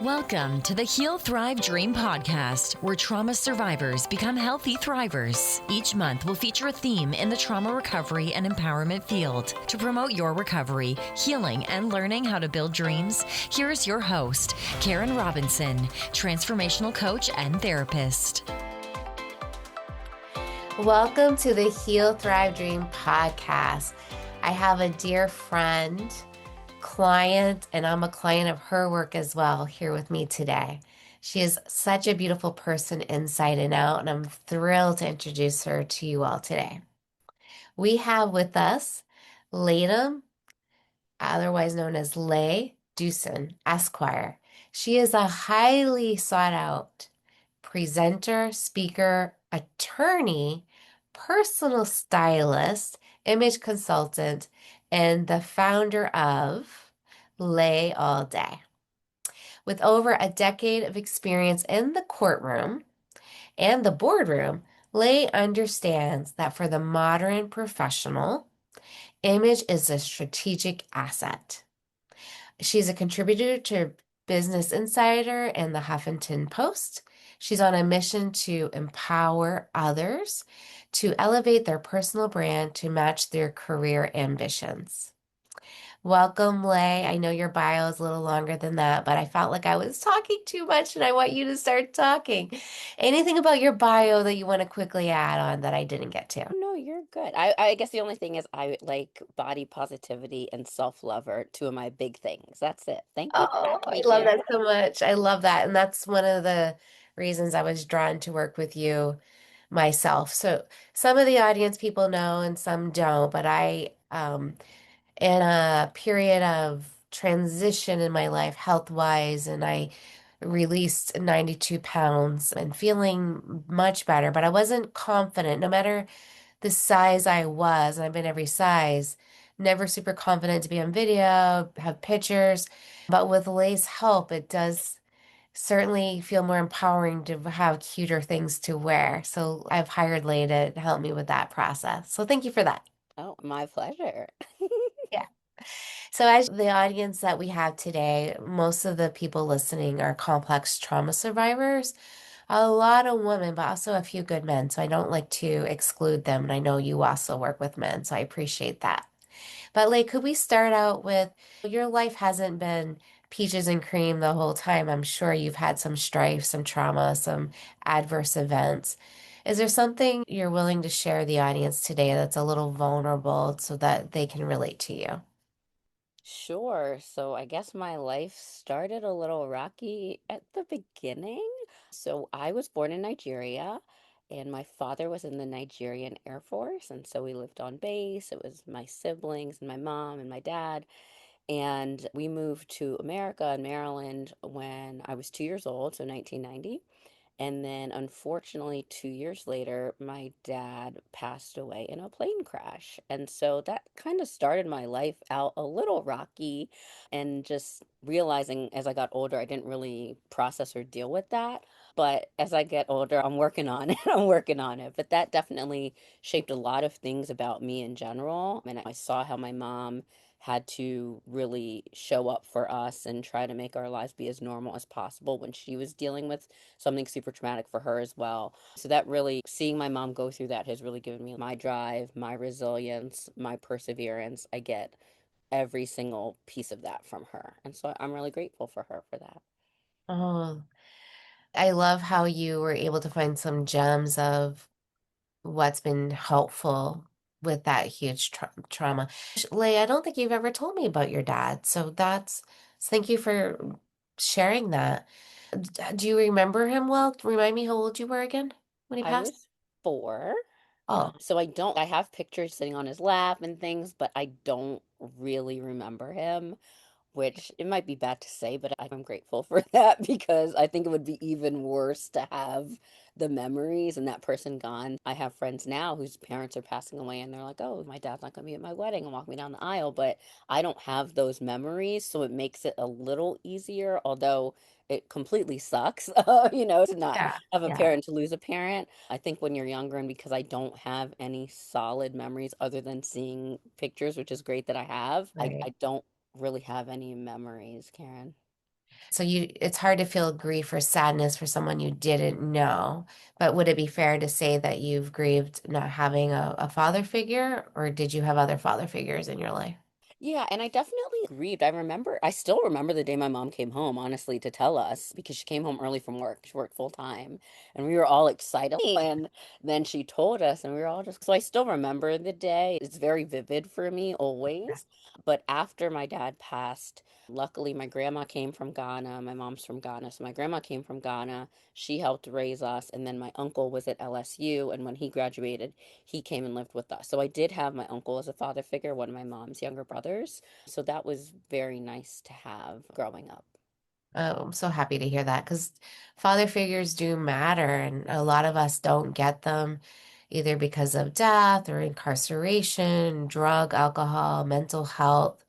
Welcome to the Heal, Thrive, Dream podcast, where trauma survivors become healthy thrivers. Each month, we'll feature a theme in the trauma recovery and empowerment field. To promote your recovery, healing, and learning how to build dreams, here's your host, Karen Robinson, transformational coach and therapist. Welcome to the Heal, Thrive, Dream podcast. I have a dear friend, client, and I'm a client of her work as well here with me today. She is such a beautiful person inside and out, and I'm thrilled to introduce her to you all today. We have with us Letam, otherwise known as Ley Duson, Esquire. She is a highly sought out presenter, speaker, attorney, personal stylist, image consultant, and the founder of Ley All. With over a decade of experience in the courtroom and the boardroom, Ley understands that for the modern professional, image is a strategic asset. She's a contributor to Business Insider and the Huffington Post. She's on a mission to empower others to elevate their personal brand to match their career ambitions. Welcome, Ley. I know your bio is a little longer than that, but I felt like I was talking too much and I want you to start talking. Anything about your bio that you want to quickly add on that I didn't get to? No, you're good. I guess the only thing is I like body positivity and self-love are two of my big things. That's it. Thank you for Oh, having I me, love Karen. that so much. I love that. And that's one of the reasons I was drawn to work with you myself. So some of the audience people know and some don't, but in a period of transition in my life, health-wise, and I released 92 pounds and feeling much better, but I wasn't confident, no matter the size I was, and I've been every size, never super confident to be on video, have pictures. But with Lay's help, it does certainly feel more empowering to have cuter things to wear. So I've hired Lay to help me with that process. So thank you for that. Oh, my pleasure. Yeah. So as the audience that we have today, most of the people listening are complex trauma survivors. A lot of women, but also a few good men. So I don't like to exclude them. And I know you also work with men, so I appreciate that. But like, could we start out with your life hasn't been peaches and cream the whole time. I'm sure you've had some strife, some trauma, some adverse events. Is there something you're willing to share the audience today that's a little vulnerable so that they can relate to you? Sure. So I guess my life started a little rocky at the beginning. So I was born in Nigeria, and my father was in the Nigerian Air Force. And so we lived on base. It was my siblings and my mom and my dad. And we moved to America in Maryland when I was 2 years old, so 1990. And then, unfortunately, 2 years later, my dad passed away in a plane crash. And so that kind of started my life out a little rocky. And just realizing as I got older, I didn't really process or deal with that. But as I get older, I'm working on it. I'm working on it. But that definitely shaped a lot of things about me in general. And I saw how my mom had to really show up for us and try to make our lives be as normal as possible when she was dealing with something super traumatic for her as well. So that really, seeing my mom go through that has really given me my drive, my resilience, my perseverance. I get every single piece of that from her. And so I'm really grateful for her for that. Oh, I love how you were able to find some gems of what's been helpful with that huge trauma. Lay, I don't think you've ever told me about your dad. Thank you for sharing that. Do you remember him well? Remind me how old you were again when he I passed? was 4. Oh, So I have pictures sitting on his lap and things, but I don't really remember him. Which it might be bad to say, but I'm grateful for that because I think it would be even worse to have the memories and that person gone. I have friends now whose parents are passing away and they're like, oh, my dad's not going to be at my wedding and walk me down the aisle, but I don't have those memories. So it makes it a little easier, although it completely sucks, to not yeah, have a yeah, parent, to lose a parent. I think when you're younger, and because I don't have any solid memories other than seeing pictures, which is great that I have, I right. don't really have any memories, Karen. So it's hard to feel grief or sadness for someone you didn't know. But would it be fair to say that you've grieved not having a father figure, or did you have other father figures in your life? Yeah, and I definitely grieved. I still remember the day my mom came home, honestly, to tell us because she came home early from work. She worked full time, and we were all excited. And then she told us, and we were all just, so I still remember the day. It's very vivid for me always. But after my dad passed, luckily my grandma came from Ghana. My mom's from Ghana. So my grandma came from Ghana. She helped raise us, and then my uncle was at LSU, and when he graduated, he came and lived with us. So I did have my uncle as a father figure, one of my mom's younger brothers. So that was very nice to have growing up. Oh, I'm so happy to hear that because father figures do matter, and a lot of us don't get them either because of death or incarceration, drug, alcohol, mental health,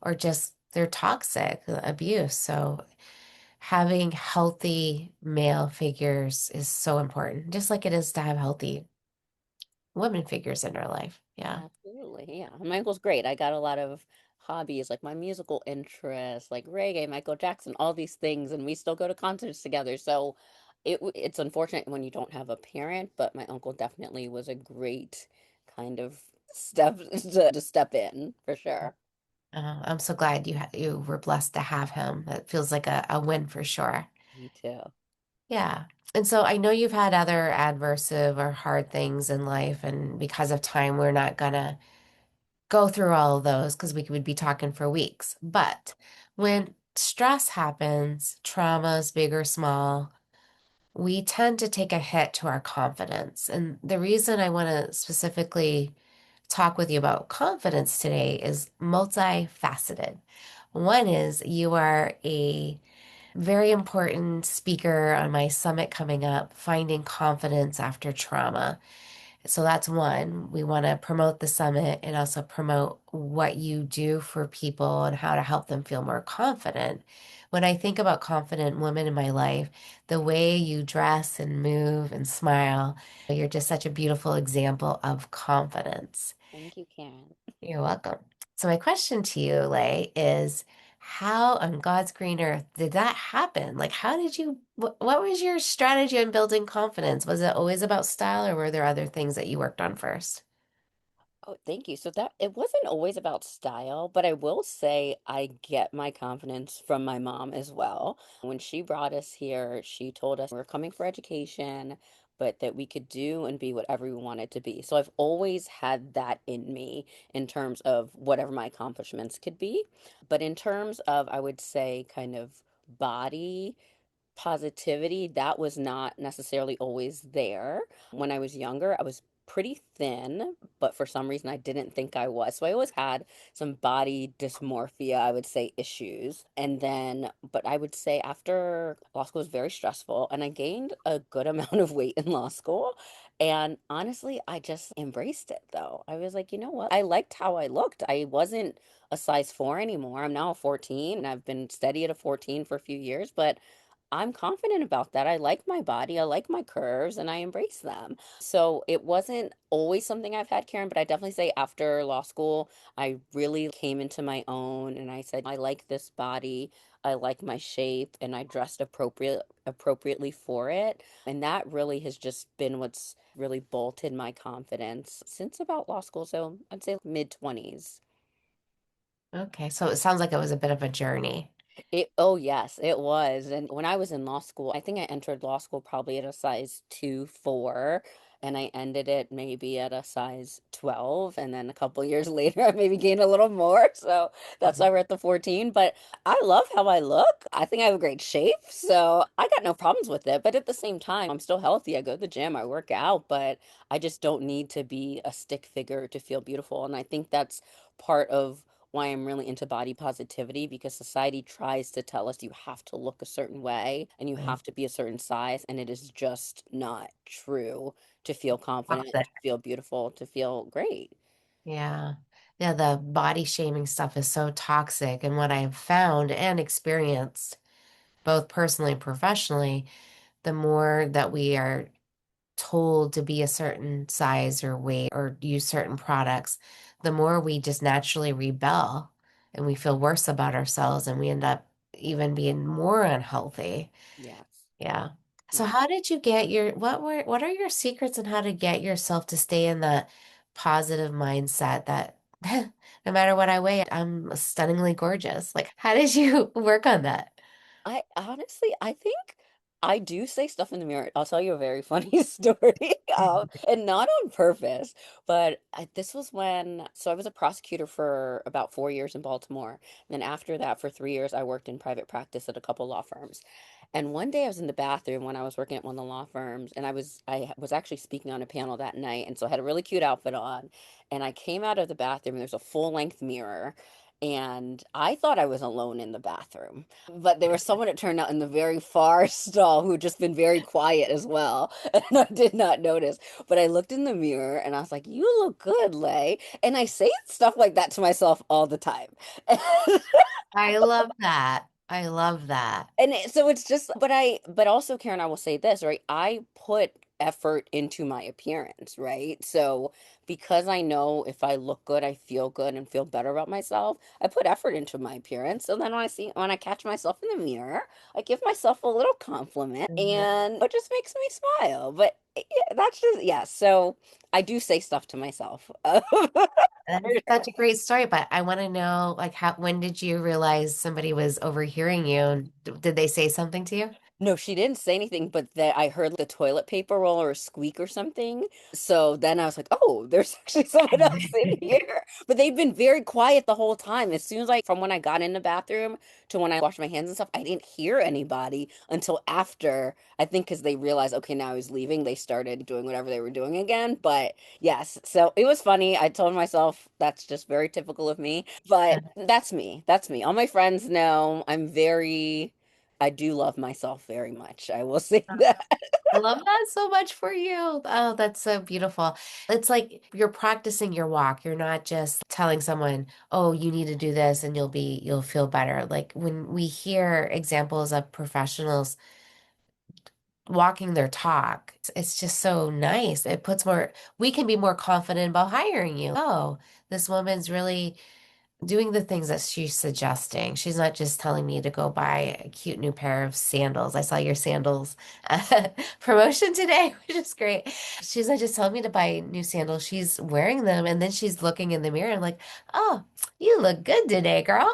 or just they're toxic, abuse. So having healthy male figures is so important, just like it is to have healthy women figures in our life. Yeah. Absolutely. Yeah. My uncle's great. I got a lot of hobbies like my musical interests, like reggae, Michael Jackson, all these things, and we still go to concerts together. So it's unfortunate when you don't have a parent, but my uncle definitely was a great kind of step to step in for sure. I'm so glad you were blessed to have him. It feels like a win for sure. Me too. Yeah. And so I know you've had other adversive or hard things in life, and because of time, we're not gonna go through all of those because we would be talking for weeks. But when stress happens, traumas, big or small, we tend to take a hit to our confidence. And the reason I want to specifically talk with you about confidence today is multifaceted. One is you are a very important speaker on my summit coming up, Finding Confidence After Trauma. So that's one. We want to promote the summit and also promote what you do for people and how to help them feel more confident. When I think about confident women in my life, the way you dress and move and smile, you're just such a beautiful example of confidence. Thank you, Karen. You're welcome. So my question to you, Lay, is how on God's green earth did that happen? Like, how did you, what was your strategy on building confidence? Was it always about style or were there other things that you worked on first? Oh, thank you. So that it wasn't always about style, but I will say I get my confidence from my mom as well. When she brought us here, she told us we are coming for education, but that we could do and be whatever we wanted to be. So I've always had that in me in terms of whatever my accomplishments could be. But in terms of, I would say, kind of body positivity, that was not necessarily always there. When I was younger, I was pretty thin, but for some reason I didn't think I was. So I always had some body dysmorphia, I would say, issues. And then, but I would say after law school was very stressful and I gained a good amount of weight in law school. And honestly, I just embraced it though. I was like, you know what? I liked how I looked. I wasn't a size 4 anymore. I'm now a 14 and I've been steady at a 14 for a few years, but I'm confident about that. I like my body, I like my curves, and I embrace them. So it wasn't always something I've had, Karen, but I definitely say after law school, I really came into my own and I said, I like this body, I like my shape, and I dressed appropriately for it. And that really has just been what's really bolted my confidence since about law school. So I'd say mid 20s. Okay, so it sounds like it was a bit of a journey. Oh yes, it was. And when I was in law school, I think I entered law school probably at a size 2, 4, and I ended it maybe at a size 12. And then a couple years later, I maybe gained a little more. So that's why we're at the 14. But I love how I look. I think I have a great shape. So I got no problems with it. But at the same time, I'm still healthy. I go to the gym, I work out, but I just don't need to be a stick figure to feel beautiful. And I think that's part of why I'm really into body positivity because society tries to tell us you have to look a certain way and you Right. have to be a certain size, and it is just not true to feel confident, Toxic. to feel beautiful, to feel great. Yeah. Yeah, the body shaming stuff is so toxic. And what I've found and experienced, both personally and professionally, the more that we are told to be a certain size or weight or use certain products, the more we just naturally rebel and we feel worse about ourselves and we end up even being more unhealthy. Yes. Yeah. So Yeah. how did you get what are your secrets on how to get yourself to stay in that positive mindset that no matter what I weigh, I'm stunningly gorgeous? Like, how did you work on that? I honestly, I think I do say stuff in the mirror. I'll tell you a very funny story, and not on purpose, but this was so I was a prosecutor for about 4 years in Baltimore. And then after that, for 3 years, I worked in private practice at a couple law firms. And one day I was in the bathroom when I was working at one of the law firms, and I was actually speaking on a panel that night, and so I had a really cute outfit on, and I came out of the bathroom, and there's a full-length mirror, and I thought I was alone in the bathroom. But there was someone, it turned out, in the very far stall who had just been very quiet as well. And I did not notice. But I looked in the mirror and I was like, "You look good, Lay." And I say stuff like that to myself all the time. I love that. I love that. So it's just, but also, Karen, I will say this, right? I put effort into my appearance, right? So because I know if I look good, I feel good and feel better about myself, I put effort into my appearance. So then when I catch myself in the mirror, I give myself a little compliment Mhm. and it just makes me smile. But yeah, that's just, yeah. So I do say stuff to myself. That's such a great story, but I want to know, like, when did you realize somebody was overhearing you? And did they say something to you? No, she didn't say anything, but that I heard the toilet paper roll or a squeak or something. So then I was like, "Oh, there's actually someone else in here." But they've been very quiet the whole time. As soon as from when I got in the bathroom to when I washed my hands and stuff, I didn't hear anybody until after. I think because they realized, okay, now he's leaving, they started doing whatever they were doing again. But yes, so it was funny. I told myself that's just very typical of me. But that's me. That's me. All my friends know I do love myself very much. I will say that. I love that so much for you. Oh, that's so beautiful. It's like you're practicing your walk. You're not just telling someone, "Oh, you need to do this and you'll feel better." Like when we hear examples of professionals walking their talk, it's just so nice. It puts more, we can be more confident about hiring you. Oh, this woman's really doing the things that she's suggesting. She's not just telling me to go buy a cute new pair of sandals. I saw your sandals promotion today, which is great. She's not just telling me to buy new sandals. She's wearing them and then she's looking in the mirror and like, oh, you look good today, girl.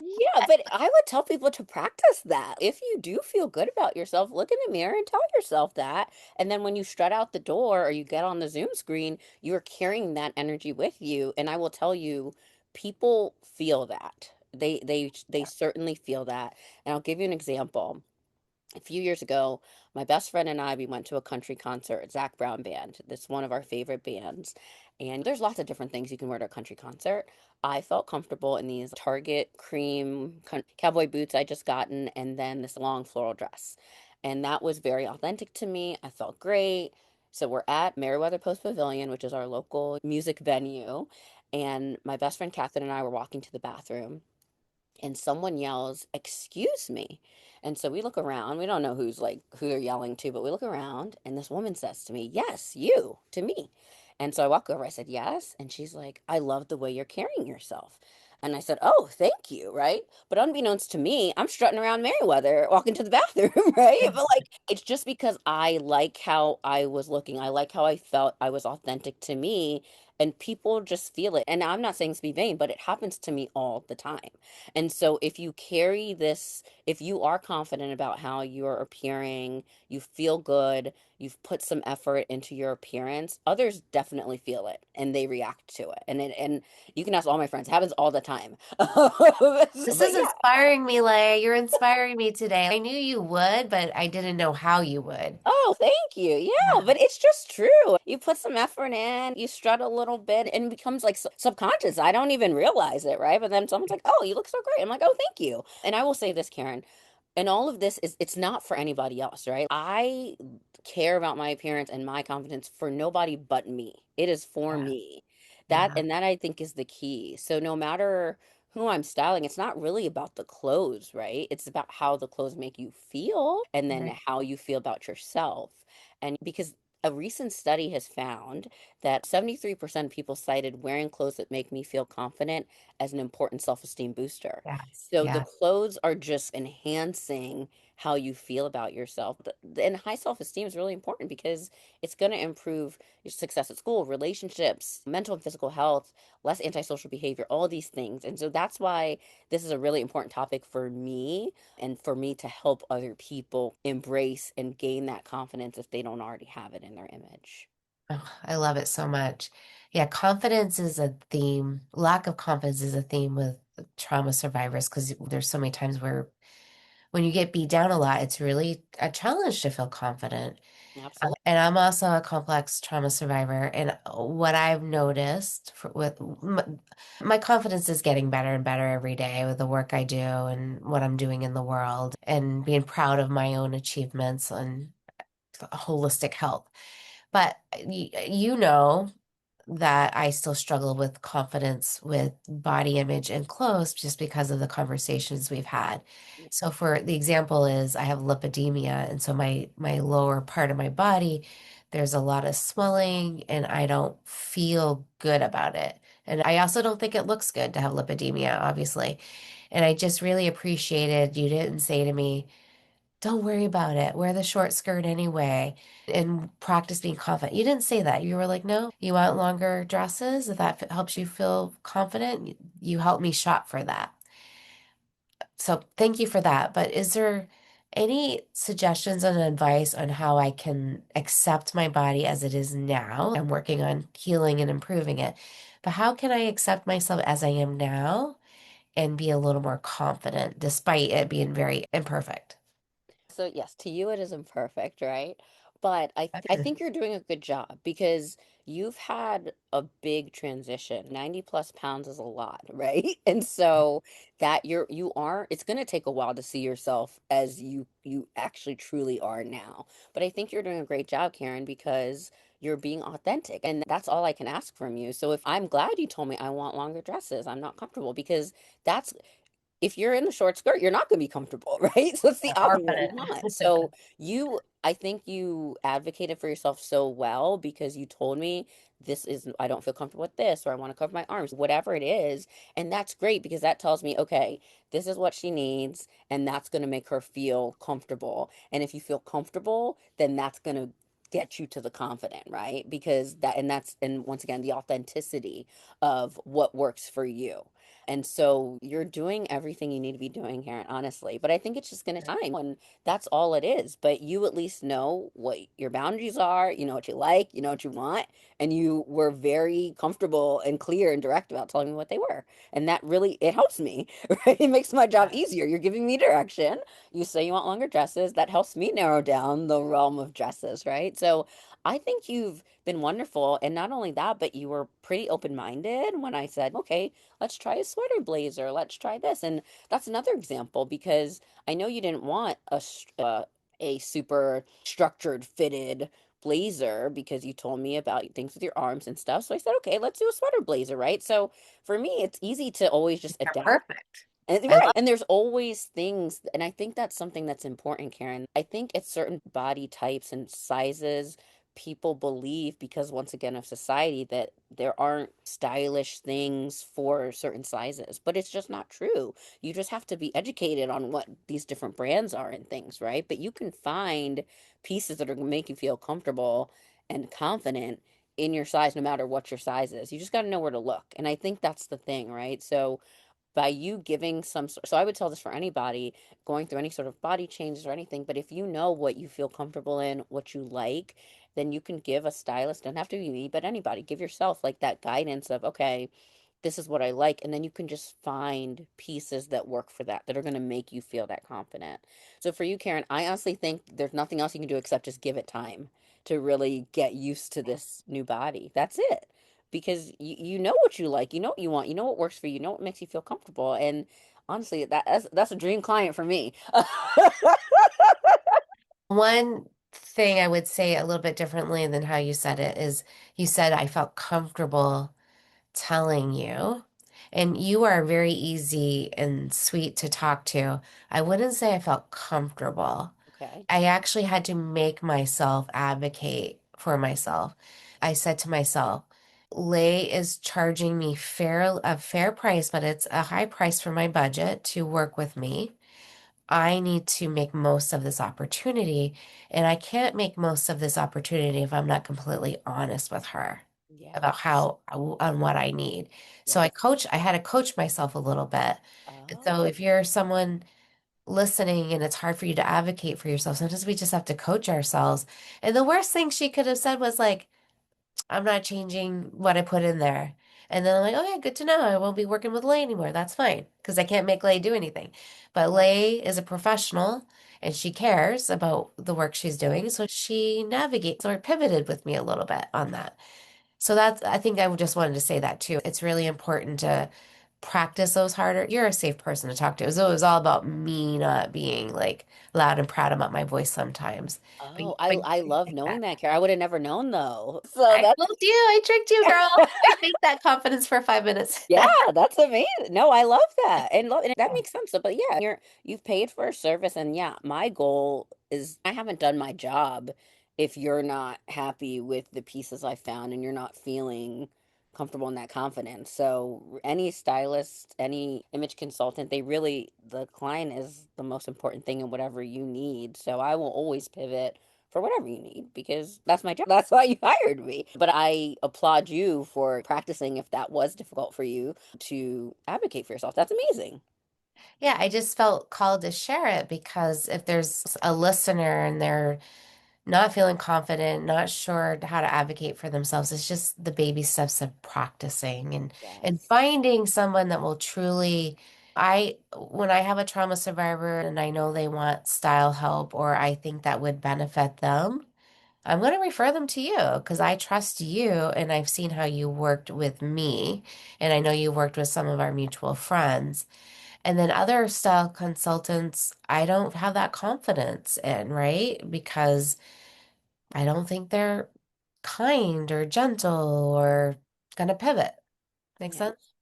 Yeah, but I would tell people to practice that. If you do feel good about yourself, look in the mirror and tell yourself that. And then when you strut out the door or you get on the Zoom screen, you're carrying that energy with you. And I will tell you, people feel that. They certainly feel that. And I'll give you an example. A few years ago, my best friend and I, we went to a country concert, Zach Brown Band. That's one of our favorite bands. And there's lots of different things you can wear to a country concert. I felt comfortable in these Target cream cowboy boots I just gotten, and then this long floral dress. And that was very authentic to me. I felt great. So we're at Meriwether Post Pavilion, which is our local music venue. And my best friend Catherine and I were walking to the bathroom and someone yells, "Excuse me." And so we look around. We don't know who they're yelling to, but we look around and this woman says to me, "Yes, you," to me. And so I walk over, I said, "Yes." And she's like, "I love the way you're carrying yourself." And I said, "Oh, thank you," right? But unbeknownst to me, I'm strutting around Merriweather, walking to the bathroom, right? But like, it's just because I like how I was looking. I like how I felt. I was authentic to me, and people just feel it. And I'm not saying this to be vain, but it happens to me all the time. And so if you carry this, if you are confident about how you're appearing, you feel good, you've put some effort into your appearance, others definitely feel it and they react to it. And you can ask all my friends, it happens all the time. This But is yeah. inspiring me, Lay. You're inspiring me today. I knew you would, but I didn't know how you would. Oh, thank you. Yeah, but it's just true. You put some effort in, you strut a little bit, and it becomes like subconscious. I don't even realize it, right? But then someone's like, "Oh, you look so great." I'm like, "Oh, thank you." And I will say this, Karen, and all of this is it's not for anybody else, right? I care about my appearance and my confidence for nobody but me. It is for Yeah, me. That yeah, and that I think is the key. So no matter who I'm styling, it's not really about the clothes, right? It's about how the clothes make you feel and then right. how you feel about yourself. And because a recent study has found that 73% of people cited wearing clothes that make me feel confident as an important self-esteem booster. Yes. So the Yeah. clothes are just enhancing how you feel about yourself. And high self-esteem is really important because it's going to improve your success at school, relationships, mental and physical health, less antisocial behavior, all these things. And so that's why this is a really important topic for me and for me to help other people embrace and gain that confidence if they don't already have it in their image. Oh, I love it so much. Yeah, confidence is a theme. Lack of confidence is a theme with trauma survivors because there's so many times where when you get beat down a lot, it's really a challenge to feel confident. Absolutely. And I'm also a complex trauma survivor. And what I've noticed my confidence is getting better and better every day with the work I do and what I'm doing in the world and being proud of my own achievements and holistic health. But you know that I still struggle with confidence with body image and clothes just because of the conversations we've had. So for the example is I have lipodemia, and so my lower part of my body, there's a lot of swelling and I don't feel good about it. And I also don't think it looks good to have lipodemia, obviously. And I just really appreciated you didn't say to me, don't worry about it. Wear the short skirt anyway and practice being confident. You didn't say that. You were like, no, you want longer dresses? If that helps you feel confident, you helped me shop for that. So thank you for that. But is there any suggestions and advice on how I can accept my body as it is now? I'm working on healing and improving it. But how can I accept myself as I am now and be a little more confident despite it being very imperfect? So yes, to you it is imperfect, right? But I think you're doing a good job because you've had a big transition. 90 plus pounds is a lot, right? And so that you are it's going to take a while to see yourself as you actually truly are now. But I think you're doing a great job, Karen, because you're being authentic and that's all I can ask from you. So if I'm glad you told me I want longer dresses, I'm not comfortable because that's if you're in the short skirt, you're not going to be comfortable, right? So it's the opposite of what we Confident. want. So I think you advocated for yourself so well because you told me this is, I don't feel comfortable with this, or I want to cover my arms, whatever it is. And that's great because that tells me, okay, this is what she needs, and that's going to make her feel comfortable. And if you feel comfortable, then that's going to get you to the confident, right? Because and once again, the authenticity of what works for you. And so you're doing everything you need to be doing here, honestly. But I think it's just going to time, and that's all it is. But you at least know what your boundaries are, you know what you like, you know what you want, and you were very comfortable and clear and direct about telling me what they were. And that really it helps me, right? It makes my job easier. You're giving me direction. You say you want longer dresses. That helps me narrow down the realm of dresses, right? So I think you've been wonderful. And not only that, but you were pretty open-minded when I said, okay, let's try a sweater blazer. Let's try this. And that's another example because I know you didn't want a super structured fitted blazer because you told me about things with your arms and stuff. So I said, okay, let's do a sweater blazer, right? So for me, it's easy to always just You're adapt. perfect. And I right. And there's always things, and I think that's something that's important, Karen. I think it's certain body types and sizes people believe because once again of society that there aren't stylish things for certain sizes, but it's just not true. You just have to be educated on what these different brands are and things, right? But you can find pieces that are going to make you feel comfortable and confident in your size no matter what your size is. You just got to know where to look. And I think that's the thing, right? So by you giving so I would tell this for anybody going through any sort of body changes or anything, but if you know what you feel comfortable in, what you like, then you can give a stylist, don't have to be me, but anybody, give yourself like that guidance of, okay, this is what I like. And then you can just find pieces that work for that, that are going to make you feel that confident. So for you, Karen, I honestly think there's nothing else you can do except just give it time to really get used to this new body. That's it. Because you know what you like, you know what you want, you know what works for you, you know what makes you feel comfortable. And honestly, that's a dream client for me. One thing I would say a little bit differently than how you said it is you said I felt comfortable telling you, and you are very easy and sweet to talk to. I wouldn't say I felt comfortable. Okay. I actually had to make myself advocate for myself. I said to myself, Lay is charging me a fair price, but it's a high price for my budget to work with me. I need to make most of this opportunity, and I can't make most of this opportunity if I'm not completely honest with her about Yes. how on what I need. So Yes. I had to coach myself a little bit. And so Oh. if you're someone listening and it's hard for you to advocate for yourself, sometimes we just have to coach ourselves. And the worst thing she could have said was like, I'm not changing what I put in there. And then I'm like, oh yeah, good to know. I won't be working with Lay anymore. That's fine because I can't make Lay do anything. But Right. Lay is a professional and she cares about the work she's doing. So she navigates or pivoted with me a little bit on that. So that's, I think I just wanted to say that too. It's really important to practice those harder. You're a safe person to talk to. It was all about me not being like loud and proud about my voice sometimes. But, Oh, but I you love take knowing that. that, Kara. I would have never known though. So I that's fooled you. I tricked you, girl. I faked that confidence for 5 minutes. yeah, that's amazing. No, I love that. And that makes sense. But yeah, you've paid for a service and yeah, my goal is I haven't done my job if you're not happy with the pieces I found and you're not feeling comfortable in that confidence. So any stylist, any image consultant, the client is the most important thing in whatever you need. So I will always pivot for whatever you need because that's my job. That's why you hired me. But I applaud you for practicing if that was difficult for you to advocate for yourself. That's amazing. Yeah, I just felt called to share it because if there's a listener and they're not feeling confident, not sure how to advocate for themselves, it's just the baby steps of practicing and Yes. finding someone that will truly when I have a trauma survivor and I know they want style help or I think that would benefit them, I'm going to refer them to you because I trust you and I've seen how you worked with me. And I know you worked with some of our mutual friends. And then other style consultants, I don't have that confidence in, right? Because I don't think they're kind or gentle or going to pivot. Make Yeah. sense?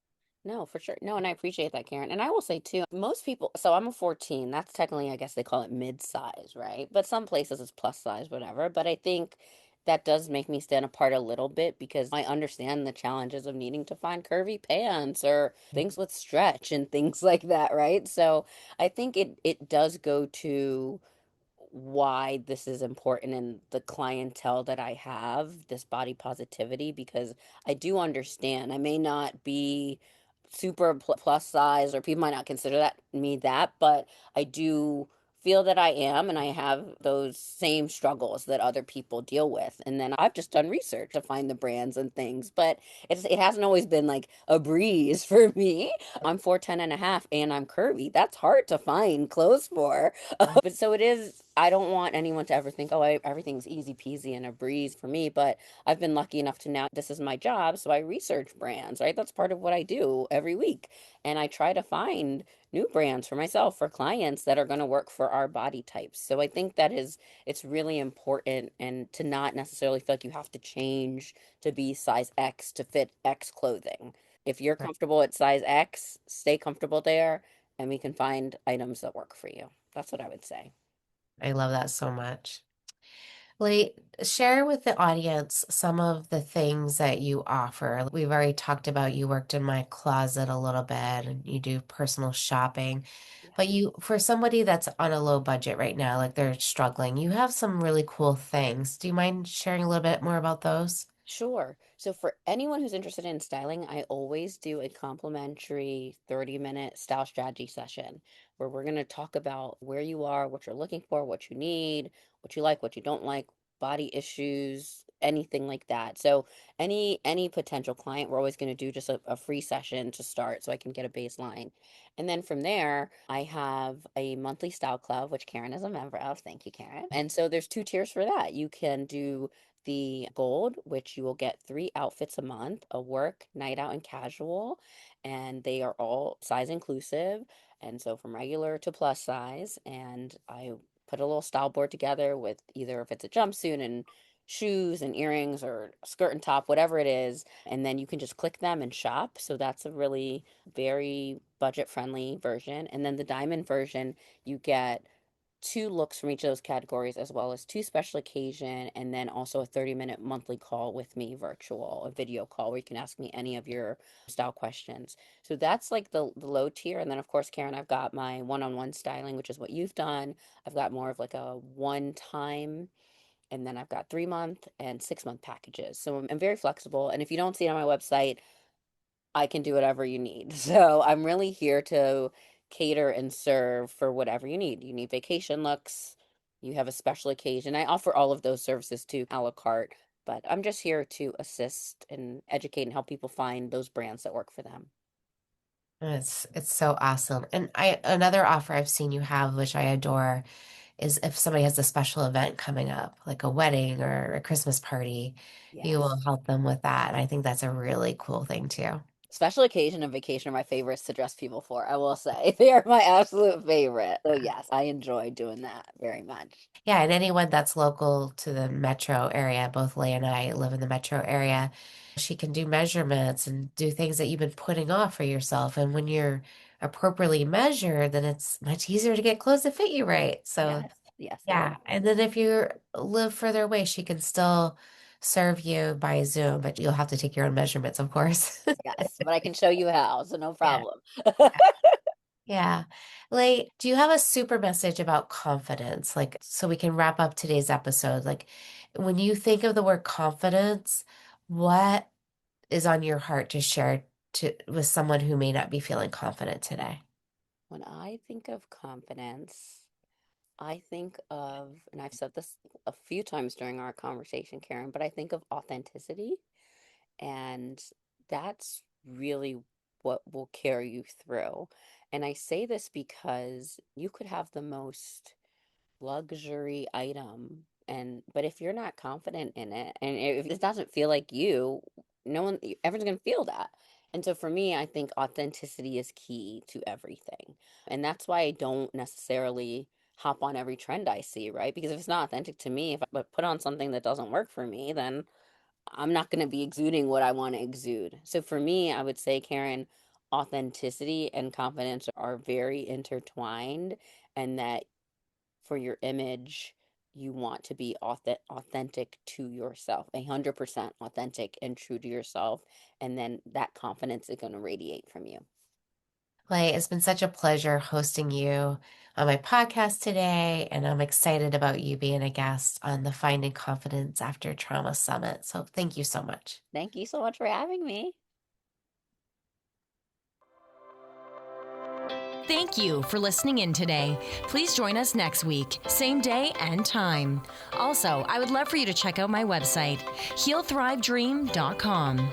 No, for sure. No, and I appreciate that, Karen. And I will say too, most people, so I'm a 14. That's technically, I guess they call it mid-size, right? But some places it's plus size, whatever. But I think that does make me stand apart a little bit because I understand the challenges of needing to find curvy pants or things with stretch and things like that, right? So I think it does go to why this is important in the clientele that I have, this body positivity, because I do understand. I may not be super plus size, or people might not consider that, but I do feel that I am, and I have those same struggles that other people deal with. And then I've just done research to find the brands and things, but it hasn't always been like a breeze for me. I'm 4'10" and a half and I'm curvy. That's hard to find clothes for. But so it is, I don't want anyone to ever think, oh, everything's easy peasy and a breeze for me. But I've been lucky enough to now, this is my job. So I research brands, right? That's part of what I do every week. And I try to find new brands for myself, for clients that are going to work for our body types. So I think it's really important and to not necessarily feel like you have to change to be size X to fit X clothing. If you're Right. comfortable at size X, stay comfortable there and we can find items that work for you. That's what I would say. I love that so much. Lee, share with the audience some of the things that you offer. We've already talked about you worked in my closet a little bit and you do personal shopping. Yeah. But for somebody that's on a low budget right now, like they're struggling, you have some really cool things. Do you mind sharing a little bit more about those? Sure. So for anyone who's interested in styling, I always do a complimentary 30-minute style strategy session where we're going to talk about where you are, what you're looking for, what you need, what you like, what you don't like, body issues, anything like that. So any potential client, we're always going to do just a free session to start so I can get a baseline. And then from there, I have a monthly style club, which Karen is a member of. Thank you, Karen. And so there's two tiers for that. You can do the gold, which you will get 3 outfits a month, a work, night out, and casual. And they are all size inclusive. And so from regular to plus size. And I put a little style board together with either if it's a jumpsuit and shoes and earrings or skirt and top, whatever it is. And then you can just click them and shop. So that's a really very budget friendly version. And then the diamond version, you get two looks from each of those categories, as well as two special occasion, and then also a 30-minute monthly call with me, virtual, a video call where you can ask me any of your style questions. So that's like the low tier. And then, of course, Karen, I've got my one-on-one styling, which is what you've done. I've got more of like a one time, and then I've got 3-month and 6-month packages. So I'm very flexible. And if you don't see it on my website, I can do whatever you need. So I'm really here to cater and serve for whatever you need. You need vacation looks, you have a special occasion. I offer all of those services too, a la carte, but I'm just here to assist and educate and help people find those brands that work for them. It's so awesome. And I another offer I've seen you have, which I adore, is if somebody has a special event coming up, like a wedding or a Christmas party, you will Yes. help them with that. And I think that's a really cool thing too. Special occasion and vacation are my favorites to dress people for, I will say. They are my absolute favorite. So yes, I enjoy doing that very much. Yeah, and anyone that's local to the metro area, both Leigh and I live in the metro area, she can do measurements and do things that you've been putting off for yourself. And when you're appropriately measured, then it's much easier to get clothes that fit you right. So, Yes, yes, it is. yeah. And then if you live further away, she can still serve you by Zoom, but you'll have to take your own measurements, of course. Yes, but I can show you how, so no Yeah. problem. Yeah. Like, do you have a super message about confidence? Like, so we can wrap up today's episode. Like, when you think of the word confidence, what is on your heart to share with someone who may not be feeling confident today? When I think of confidence, I think of, and I've said this a few times during our conversation, Karen, but I think of authenticity, and that's really what will carry you through. And I say this because you could have the most luxury item, and but if you're not confident in it, and if it doesn't feel like you, no one, everyone's going to feel that. And so for me, I think authenticity is key to everything, and that's why I don't necessarily hop on every trend I see, right? Because if it's not authentic to me, if I put on something that doesn't work for me, then I'm not going to be exuding what I want to exude. So for me, I would say, Karen, authenticity and confidence are very intertwined, and that for your image, you want to be authentic to yourself, 100% authentic and true to yourself. And then that confidence is going to radiate from you. Like, it's been such a pleasure hosting you on my podcast today, and I'm excited about you being a guest on the Finding Confidence After Trauma Summit. So thank you so much. Thank you so much for having me. Thank you for listening in today. Please join us next week, same day and time. Also, I would love for you to check out my website, healthrivedream.com.